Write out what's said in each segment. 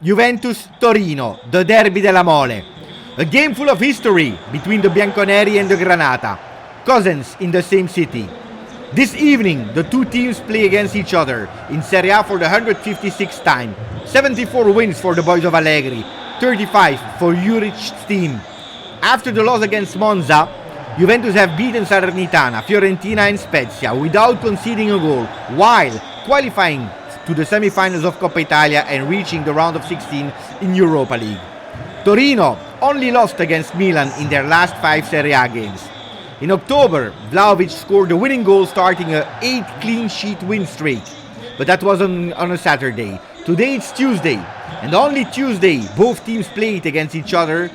Juventus-Torino, the Derby della Mole. A game full of history between the Bianconeri and the Granata, cousins in the same city. This evening, the two teams play against each other in Serie A for the 156th time. 74 wins for the boys of Allegri, 35 for Juric's team. After the loss against Monza, Juventus have beaten Salernitana, Fiorentina and Spezia without conceding a goal, while qualifying to the semi-finals of Coppa Italia and reaching the round of 16 in Europa League. Torino only lost against Milan in their last 5 Serie A games. In October, Vlahovic scored the winning goal, starting a 8 clean sheet win streak. But that was on a Saturday. Today it's Tuesday, and only Tuesday both teams played against each other.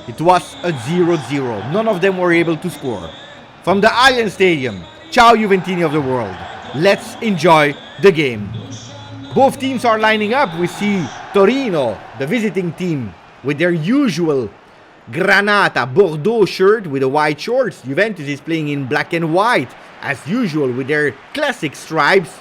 It was a 0-0. None of them were able to score. From the Allianz Stadium, Ciao Juventini of the world. Let's enjoy the game. Both teams are lining up. We see Torino, the visiting team, with their usual Granata Bordeaux shirt with the white shorts. Juventus is playing in black and white, as usual, with their classic stripes.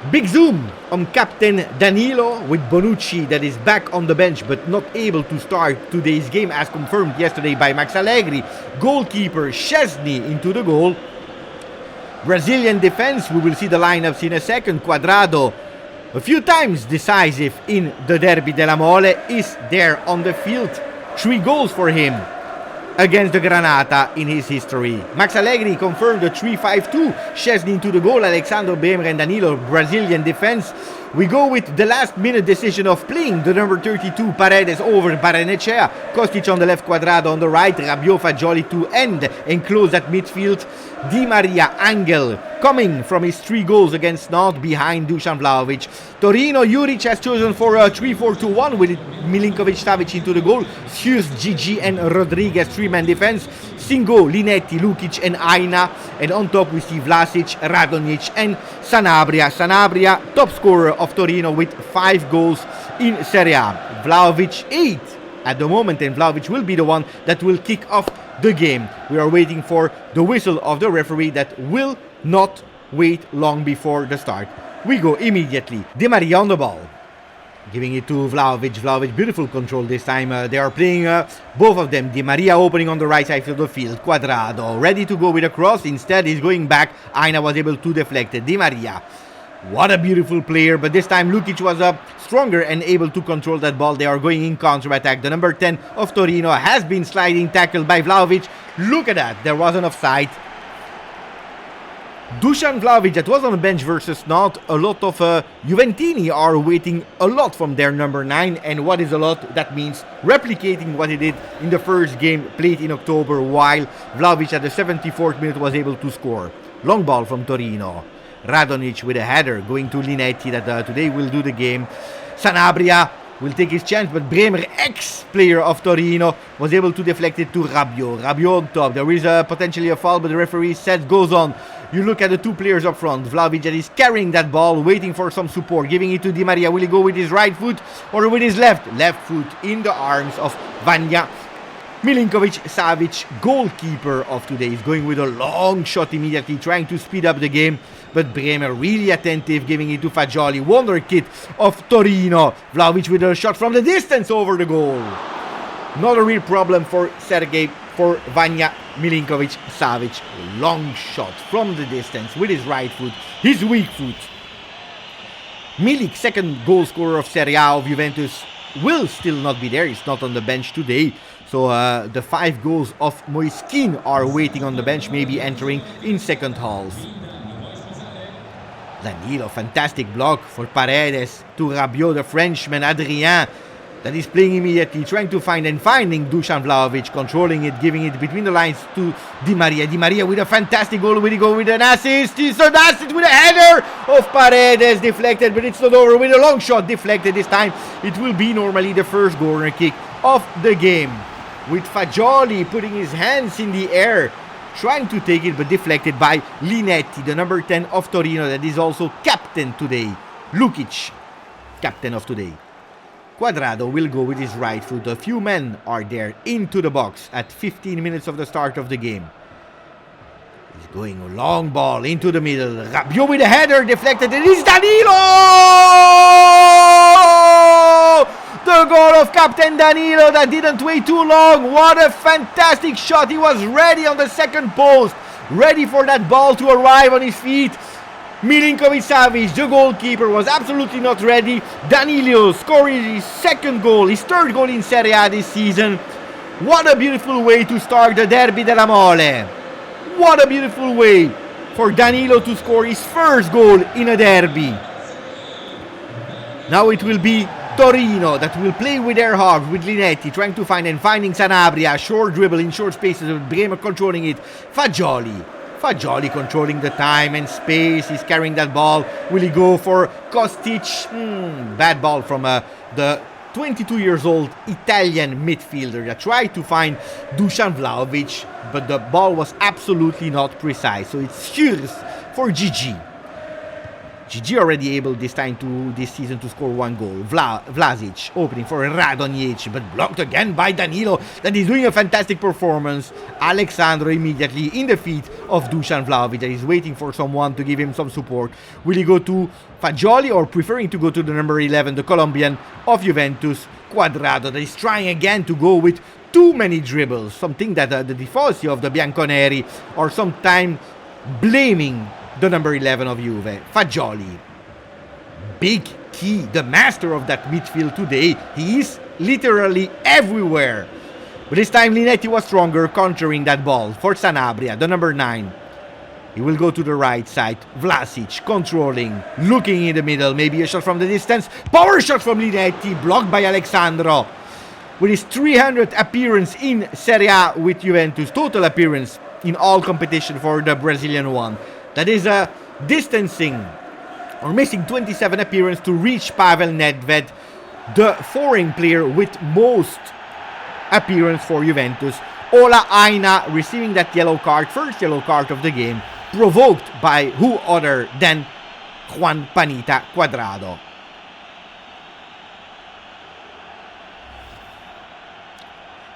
Big zoom on Captain Danilo with Bonucci that is back on the bench but not able to start today's game as confirmed yesterday by Max Allegri. Goalkeeper Szczesny into the goal. Brazilian defense, we will see the lineups in a second. Cuadrado, a few times decisive in the Derby della Mole, is there on the field. 3 goals for him against the Granata in his history. Max Allegri confirmed the 3-5-2. Szczesny into the goal, Alexandro Bremer and Danilo, Brazilian defense. We go with the last minute decision of playing the number 32 Paredes over Barrenechea. Kostic on the left, Cuadrado on the right, Rabiot, Fagioli to end and close at midfield. Di Maria, Angel, coming from his 3 goals against Nantes behind Dusan Vlahovic. Torino, Juric has chosen for a 3-4-2-1 with Milinkovic-Savic into the goal. Hughes, Gigi and Rodriguez, 3-man defense. Singo, Linetti, Lukic and Aina. And on top we see Vlasic, Radonjic and Sanabria. Sanabria, top scorer of Torino with 5 goals in Serie A. Vlahovic 8 at the moment, and Vlahovic will be the one that will kick off the game. We are waiting for the whistle of the referee that will not wait long before the start. We go immediately. Di Maria on the ball, giving it to Vlahovic. Vlahovic, beautiful control this time. They are playing both of them. Di Maria opening on the right side of the field. Cuadrado ready to go with a cross. Instead, he's going back. Aina was able to deflect it. Di Maria, what a beautiful player. But this time, Lukic was stronger and able to control that ball. They are going in counter-attack. The number 10 of Torino has been sliding tackled by Vlahovic. Look at that. There was an offside. Dusan Vlahovic, that was on the bench versus Nantes. A lot of Juventini are waiting a lot from their number 9. And what is a lot? That means replicating what he did in the first game played in October, while Vlahovic at the 74th minute was able to score. Long ball from Torino. Radonjic with a header going to Linetti that today will do the game. Sanabria will take his chance, but Bremer, ex-player of Torino, was able to deflect it to Rabiot. Rabiot on top. There is potentially a foul, but the referee says goes on. You look at the 2 players up front. Vlahovic that is carrying that ball, waiting for some support, giving it to Di Maria. Will he go with his right foot or with his left? Left foot in the arms of Vanja. Milinkovic-Savic, goalkeeper of today, is going with a long shot immediately, trying to speed up the game. But Bremer really attentive, giving it to Fagioli. Wonder kid of Torino. Vlahovic with a shot from the distance over the goal. Not a real problem for Vanja. Milinkovic-Savic. Long shot from the distance with his right foot, his weak foot. Milik, second goal scorer of Serie A of Juventus, will still not be there. He's not on the bench today. So the 5 goals of Moiskin are waiting on the bench, maybe entering in second half. Danilo, fantastic block for Paredes to Rabiot, the Frenchman. Adrien, that is playing immediately, trying to find and finding Dusan Vlahovic, controlling it, giving it between the lines to Di Maria. Di Maria with a fantastic goal. Will he go with an assist? It's an assist with a header of Paredes, deflected, but it's not over with a long shot, deflected this time. It will be normally the first corner kick of the game, with Fagioli putting his hands in the air, trying to take it, but deflected by Linetti, the number 10 of Torino, that is also captain today. Lukic, captain of today. Cuadrado will go with his right foot. A few men are there into the box at 15 minutes of the start of the game. He's going a long ball into the middle. Rabiot with a header, deflected. It is Danilo! BREMER GOAL of Captain Danilo that didn't wait too long. What a fantastic shot. He was ready on the second post, ready for that ball to arrive on his feet. Milinkovic-Savic, the goalkeeper, was absolutely not ready. Danilo scoring his second goal, his third goal in Serie A this season. What a beautiful way to start the Derby della Mole. What a beautiful way for Danilo to score his first goal in a derby. Now it will be Torino that will play with their hogs, with Linetti trying to finding Sanabria, short dribble in short spaces with Bremer controlling it. Fagioli controlling the time and space. He's carrying that ball. Will he go for Kostic? Bad ball from the 22 years old Italian midfielder that tried to find Dusan Vlahovic, but the ball was absolutely not precise. So it's Schürz for GG. GG already able this season to score one goal. Vlasic opening for Radonjic, but blocked again by Danilo that is doing a fantastic performance. Alexandro immediately in the feet of Dusan Vlahovic that is waiting for someone to give him some support. Will he go to Fagioli or preferring to go to the number 11, the Colombian of Juventus, Cuadrado, that is trying again to go with too many dribbles, something that the tifosi of the Bianconeri are sometimes blaming the number 11 of Juve, Fagioli. Big key, the master of that midfield today. He is literally everywhere. But this time Linetti was stronger, countering that ball for Sanabria, the number 9. He will go to the right side. Vlasic controlling, looking in the middle, maybe a shot from the distance. Power shot from Linetti, blocked by Alexandro. With his 300th appearance in Serie A with Juventus, total appearance in all competition for the Brazilian one. That is a distancing or missing 27 appearances to reach Pavel Nedved, the foreign player with most appearance for Juventus. Ola Aina receiving that yellow card, first yellow card of the game, provoked by who other than Juan Panita Cuadrado.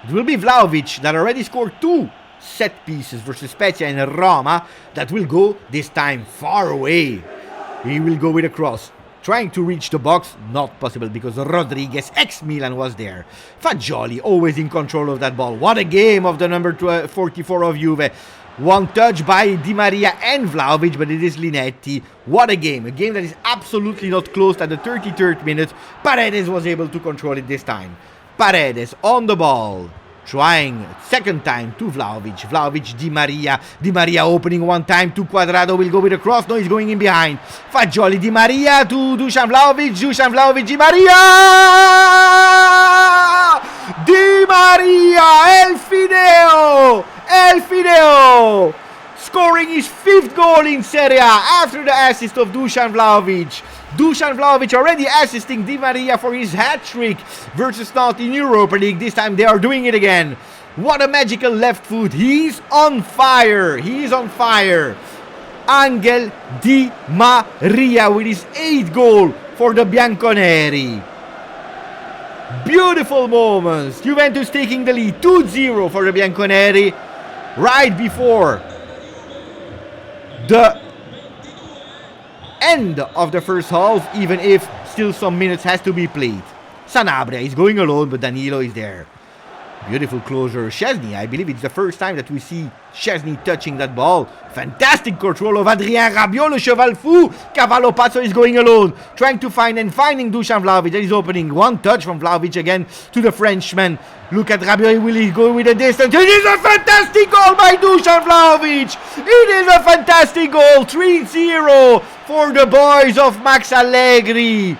It will be Vlahovic that already scored 2 set pieces versus Spezia and Roma that will go this time far away. He will go with a cross, trying to reach the box, not possible because Rodriguez, ex-Milan, was there. Fagioli always in control of that ball. What a game of the number 44 of Juve. One touch by Di Maria and Vlahovic, but it is Linetti. What a game that is absolutely not closed at the 33rd minute. Paredes was able to control it this time. Paredes on the ball, trying second time to Vlahovic, Di Maria opening one time to Cuadrado, will go with a cross, no, he's going in behind. Fagioli, Di Maria to Dusan Vlahovic, Di Maria! Di Maria, El Fideo! Scoring his 5th goal in Serie A after the assist of Dusan Vlahovic. Dusan Vlahovic already assisting Di Maria for his hat-trick versus Nantes in Europa League. This time they are doing it again. What a magical left foot. He's on fire. Angel Di Maria with his 8th goal for the Bianconeri. Beautiful moments. Juventus taking the lead 2-0 for the Bianconeri right before the end of the first half, even if still some minutes has to be played. Sanabria is going alone, but Danilo is there. Beautiful closure. Szczesny, I believe it's the first time that we see Szczesny touching that ball. Fantastic control of Adrien Rabiot, le cheval fou. Cavallo Pazzo is going alone, trying to finding Dusan Vlahovic. That is opening. One touch from Vlahovic again to the Frenchman. Look at Rabiot, will he go with a distance? It is a fantastic goal by Dusan Vlahovic. It is a fantastic goal. 3-0 for the boys of Max Allegri.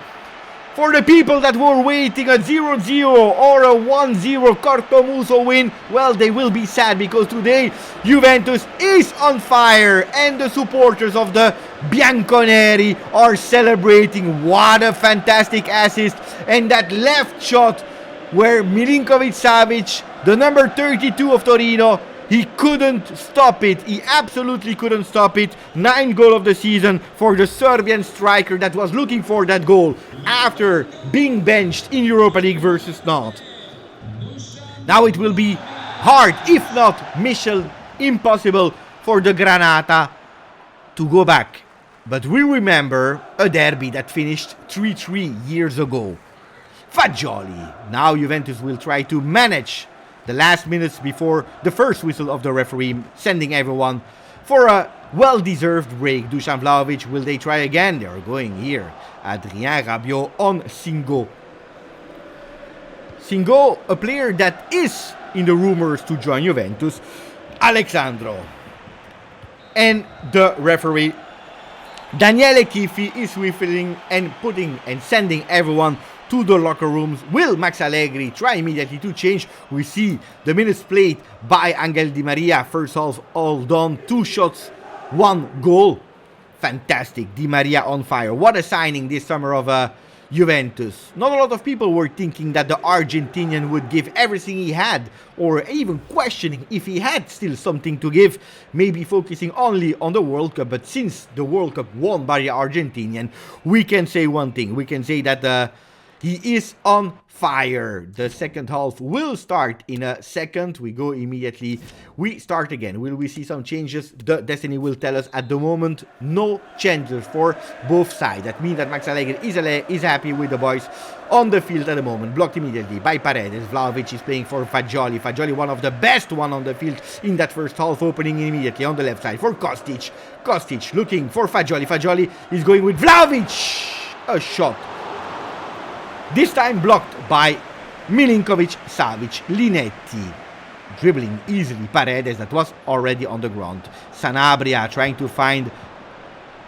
For the people that were waiting a 0-0 or a 1-0 Cortomuso win, well, they will be sad because today Juventus is on fire and the supporters of the Bianconeri are celebrating. What a fantastic assist, and that left shot where Milinkovic-Savic, the number 32 of Torino, he couldn't stop it. He absolutely couldn't stop it. 9th goal of the season for the Serbian striker that was looking for that goal after being benched in Europa League versus Nantes. Now it will be hard, if not mission impossible, for the Granata to go back. But we remember a derby that finished 3-3 years ago. Fagioli. Now Juventus will try to manage the last minutes before the first whistle of the referee, sending everyone for a well-deserved break. Dusan Vlahovic, will they try again? They are going here. Adrien Rabiot on Singo. Singo, a player that is in the rumors to join Juventus. Alexandro. And the referee, Daniele Chiffi, is whistling and putting and sending everyone to the locker rooms. Will Max Allegri try immediately to change? We see the minutes played by Angel Di Maria. First half all done. 2 shots, 1 goal. Fantastic. Di Maria on fire. What a signing this summer of Juventus. Not a lot of people were thinking that the Argentinian would give everything he had, or even questioning if he had still something to give, maybe focusing only on the World Cup. But since the World Cup won by the Argentinian, we can say one thing. We can say that he is on fire. The second half will start in a second. We go immediately. We start again. Will we see some changes? The Destiny will tell us. At the moment, no changes for both sides. That means that Max Allegri is happy with the boys on the field at the moment. Blocked immediately by Paredes. Vlahovic is playing for Fagioli. Fagioli, one of the best one on the field in that first half, opening immediately on the left side for Kostic. Kostic looking for Fagioli. Fagioli is going with Vlahovic. A shot. This time blocked by Milinkovic-Savic. Linetti dribbling easily Paredes, that was already on the ground. Sanabria trying to find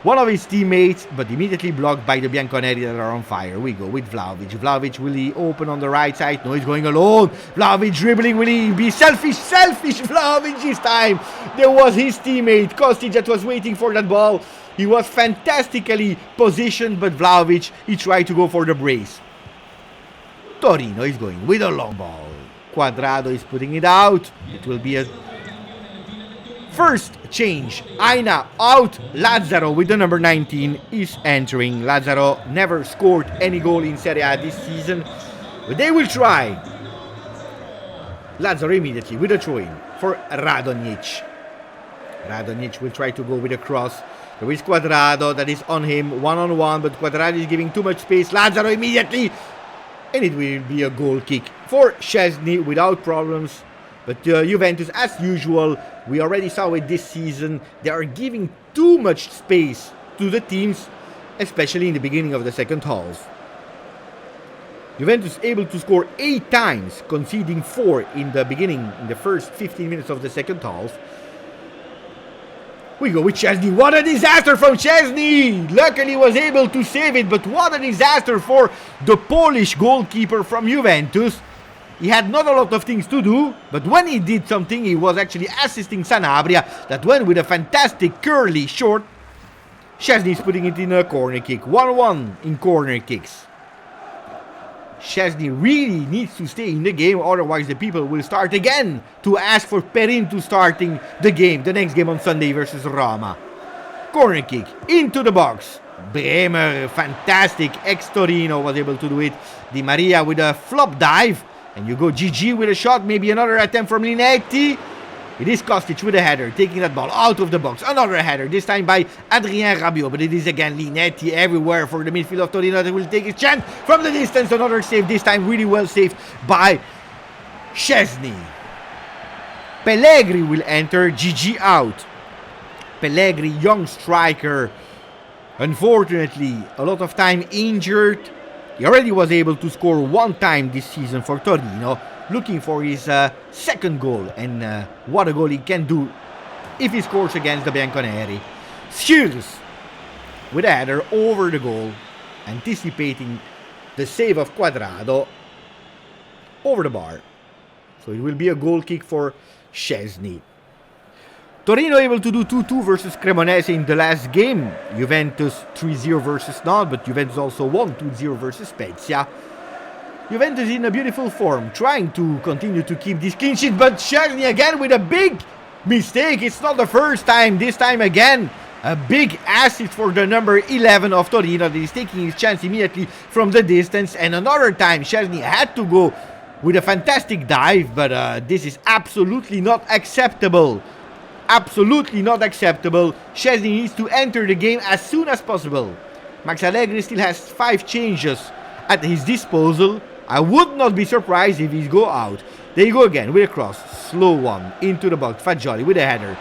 one of his teammates, but immediately blocked by the Bianconeri that are on fire. We go with Vlahovic. Vlahovic, will he open on the right side? No, he's going alone. Vlahovic dribbling. Will he be selfish? Selfish Vlahovic this time. There was his teammate Kostic that was waiting for that ball. He was fantastically positioned, but Vlahovic, he tried to go for the brace. Torino is going with a long ball. Quadrado is putting it out. It will be a first change. Aina out. Lazzaro with the number 19 is entering. Lazzaro never scored any goal in Serie A this season, but they will try. Lazzaro immediately with a throw-in for Radonjic. Radonjic will try to go with a cross. There is Quadrado that is on him, one-on-one, but Quadrado is giving too much space. Lazzaro immediately, and it will be a goal kick for Szczesny without problems. But Juventus, as usual, we already saw it this season, they are giving too much space to the teams, especially in the beginning of the second half. Juventus able to score 8 times, conceding 4 in the beginning, in the first 15 minutes of the second half. We go with Szczesny. What a disaster from Szczesny! Luckily he was able to save it, but what a disaster for the Polish goalkeeper from Juventus. He had not a lot of things to do, but when he did something, he was actually assisting Sanabria, that went with a fantastic curly shot. Szczesny is putting it in a corner kick. 1-1 in corner kicks. Szczesny really needs to stay in the game, otherwise the people will start again to ask for Perin to starting the game, the next game on Sunday versus Roma. Corner kick into the box. Bremer, fantastic, ex-Torino was able to do it. Di Maria with a flop dive, and you go GG with a shot, maybe another attempt from Linetti. It is Kostic with a header, taking that ball out of the box. Another header, this time by Adrien Rabiot. But it is again Linetti everywhere for the midfield of Torino that will take his chance from the distance. Another save, this time really well saved by Szczesny. Pellegrini will enter, GG out. Pellegrini, young striker. Unfortunately, a lot of time injured. He already was able to score 1 time this season for Torino, looking for his second goal, and what a goal he can do if he scores against the Bianconeri. Schürrle with a header over the goal, anticipating the save of Quadrado over the bar. So it will be a goal kick for Szczesny. Torino able to do 2-2 versus Cremonese in the last game. Juventus 3-0 versus Nantes, but Juventus also won 2-0 versus Spezia. Juventus in a beautiful form, trying to continue to keep this clean sheet, but Szczesny again with a big mistake. It's not the first time, this time again. A big assist for the number 11 of Torino that is taking his chance immediately from the distance. And another time, Szczesny had to go with a fantastic dive, but this is absolutely not acceptable. Absolutely not acceptable. Szczesny needs to enter the game as soon as possible. Max Allegri still has 5 changes at his disposal, I would not be surprised if he go out. They go again with a cross. Slow one into the box. Fagioli with a header.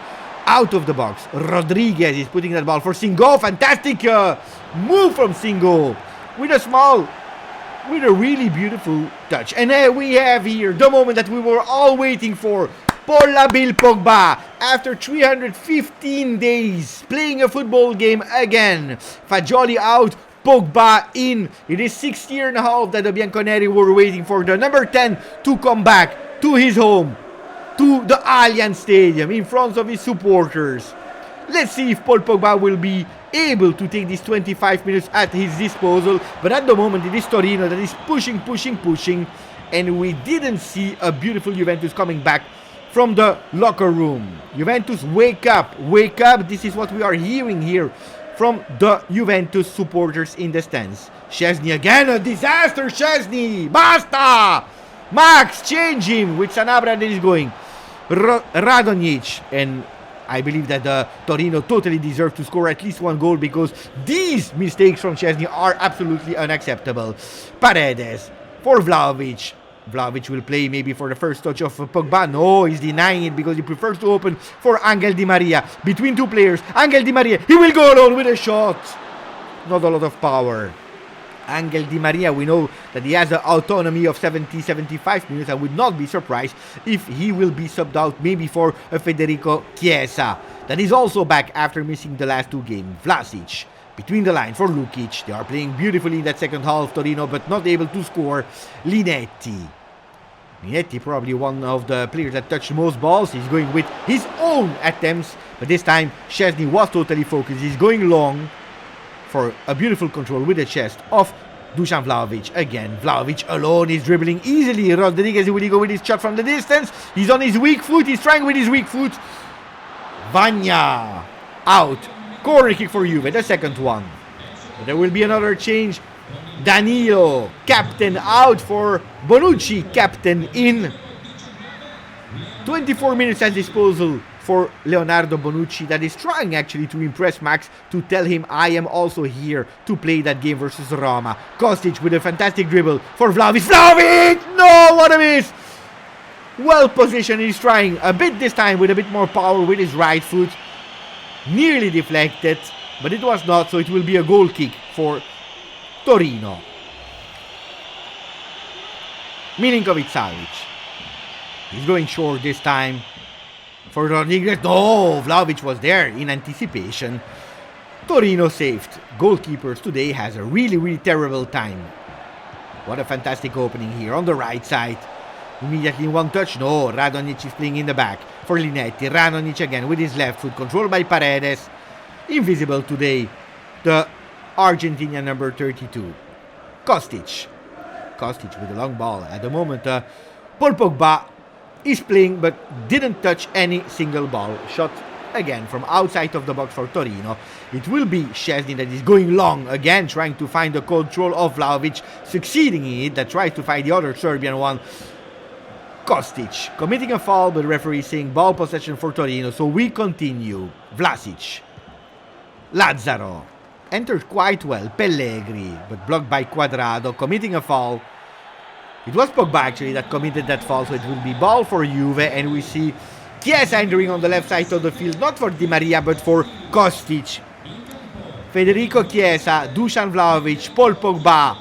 Out of the box. Rodriguez is putting that ball for Singo. Fantastic move from Singo. With a really beautiful touch. And we have here the moment that we were all waiting for. Paul Bill Pogba, after 315 days playing a football game again. Fagioli out, Pogba in. It is 6 years and a half that the Bianconeri were waiting for the number 10 to come back to his home, to the Allianz Stadium, in front of his supporters. Let's see if Paul Pogba will be able to take these 25 minutes at his disposal. But at the moment, it is Torino that is pushing. And we didn't see a beautiful Juventus coming back from the locker room. Juventus, wake up. This is what we are hearing here from the Juventus supporters in the stands. Szczesny again, a disaster. Szczesny, basta! Max, change him with Sanabria that is going. Radonjic, and I believe that Torino totally deserves to score at least one goal, because these mistakes from Szczesny are absolutely unacceptable. Paredes for Vlahovic. Vlahovic will play maybe for the first touch of Pogba. No, he's denying it because he prefers to open for Angel Di Maria. Between two players, Angel Di Maria, he will go alone with a shot. Not a lot of power. Angel Di Maria, we know that he has an autonomy of 70-75 minutes. I would not be surprised if he will be subbed out maybe for Federico Chiesa, that is also back after missing the last two games. Vlasic between the line for Lukic. They are playing beautifully in that second half, Torino, but not able to score. Linetti, probably one of the players that touched most balls. He's going with his own attempts, but this time Szczesny was totally focused. He's going long for a beautiful control with the chest of Dusan Vlahovic. Again, Vlahovic alone is dribbling easily. Rodriguez, will he go with his shot from the distance? He's on his weak foot. He's trying with his weak foot. Vanya out. Corner kick for Juve, the second one. But there will be another change. Danilo, captain, out for Bonucci, captain in. 24 minutes at disposal for Leonardo Bonucci, that is trying actually to impress Max, to tell him I am also here to play that game versus Roma. Kostic with a fantastic dribble for Vlahovic. Vlahovic! No, what a miss! Well positioned, he's trying a bit this time with a bit more power with his right foot. Nearly deflected, but it was not, so it will be a goal kick for Torino. Milinkovic-Savic. He's going short this time for Rodriguez. No, Vlahovic was there in anticipation. Torino saved. Goalkeepers today has a really terrible time. What a fantastic opening here on the right side. Immediately in one touch. No, Radonjic is playing in the back for Linetti. Radonjic again with his left foot, controlled by Paredes. Invisible today, the Argentinian number 32. Kostic with a long ball. At the moment, Paul Pogba is playing but didn't touch any single ball. Shot again from outside of the box for Torino. It will be Szczesny that is going long again, trying to find the control of Vlahovic, succeeding in it, that tries to find the other Serbian one. Kostic committing a foul, but the referee saying ball possession for Torino, so we continue. Vlasic. Lazzaro entered quite well. Pellegrini, but blocked by Quadrado, committing a foul. It was Pogba actually that committed that foul, so it will be ball for Juve, and we see Chiesa entering on the left side of the field, not for Di Maria, but for Kostic. Federico Chiesa, Dusan Vlahovic, Paul Pogba,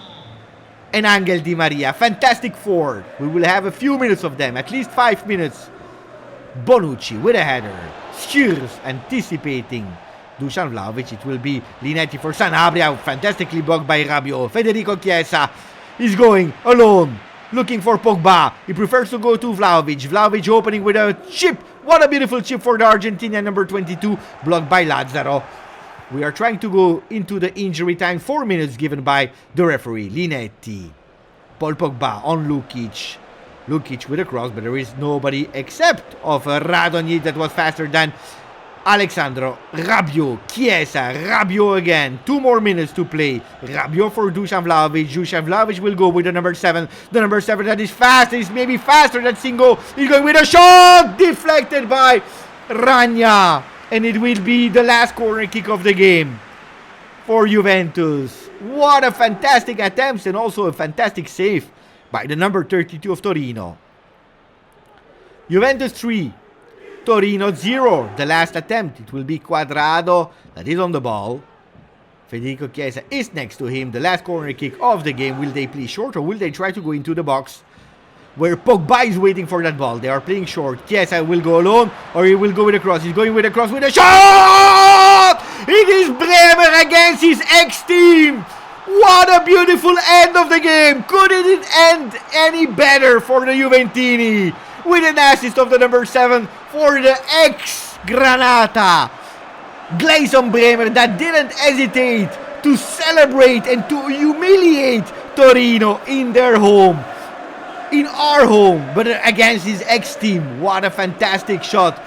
and Angel Di Maria. Fantastic four. We will have a few minutes of them, at least 5 minutes. Bonucci with a header. Schürz anticipating Dusan Vlahovic. It will be Linetti for Sanabria, fantastically blocked by Rabiot. Federico Chiesa is going alone, looking for Pogba. He prefers to go to Vlahovic. Vlahovic opening with a chip. What a beautiful chip for the Argentinian number 22, blocked by Lazzaro. We are trying to go into the injury time. 4 minutes given by the referee. Linetti. Paul Pogba on Lukic. Lukic with a cross, but there is nobody except of Radonjic that was faster than Alexandro. Rabiot. Chiesa. Rabiot again. 2 more minutes to play. Rabiot for Dusan Vlahovic. Dusan Vlahovic will go with the number 7. The number 7 that is fast. Is maybe faster than Singo. He's going with a shot. Deflected by Ragna. And it will be the last corner kick of the game for Juventus. What a fantastic attempt and also a fantastic save by the number 32 of Torino. Juventus 3, Torino 0. The last attempt, it will be Quadrado that is on the ball. Federico Chiesa is next to him. The last corner kick of the game. Will they play short or will they try to go into the box where Pogba is waiting for that ball? They are playing short. Chiesa will go alone or he will go with a cross. He's going with a cross with a shot! It is Bremer against his ex-team. What a beautiful end of the game. Couldn't it end any better for the Juventini? With an assist of the number 7 for the ex-Granata. Gleison Bremer that didn't hesitate to celebrate and to humiliate Torino in their home. In our home, but against his ex-team. What a fantastic shot.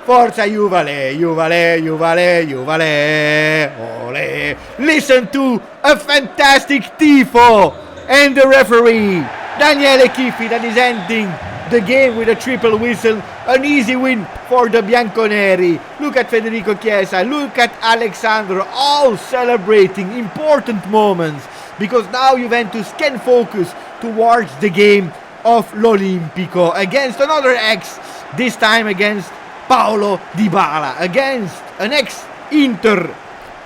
Forza Juvale, Juvale, Juvale, Juvale, ole. Listen to a fantastic tifo. And the referee, Daniele Chiffi, that is ending the game with a triple whistle. An easy win for the Bianconeri. Look at Federico Chiesa, look at Alexandro, all celebrating important moments, because now Juventus can focus towards the game of l'Olimpico against another ex, this time against Paulo Dybala, against an ex-Inter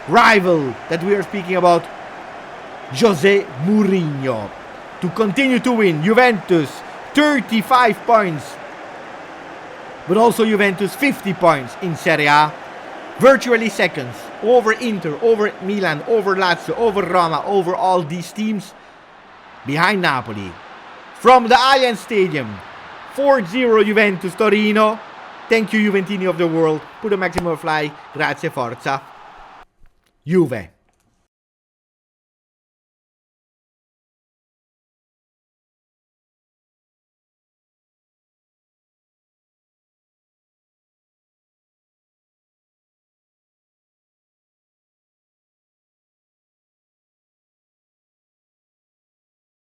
rival that we are speaking about, Jose Mourinho. To continue to win, Juventus 35 points, but also Juventus 50 points in Serie A, virtually seconds over Inter, over Milan, over Lazio, over Roma, over all these teams, behind Napoli. From the Allianz Stadium, 4-0 Juventus Torino. Thank you Juventini of the world. Put a maximum fly. Grazie, forza Juve.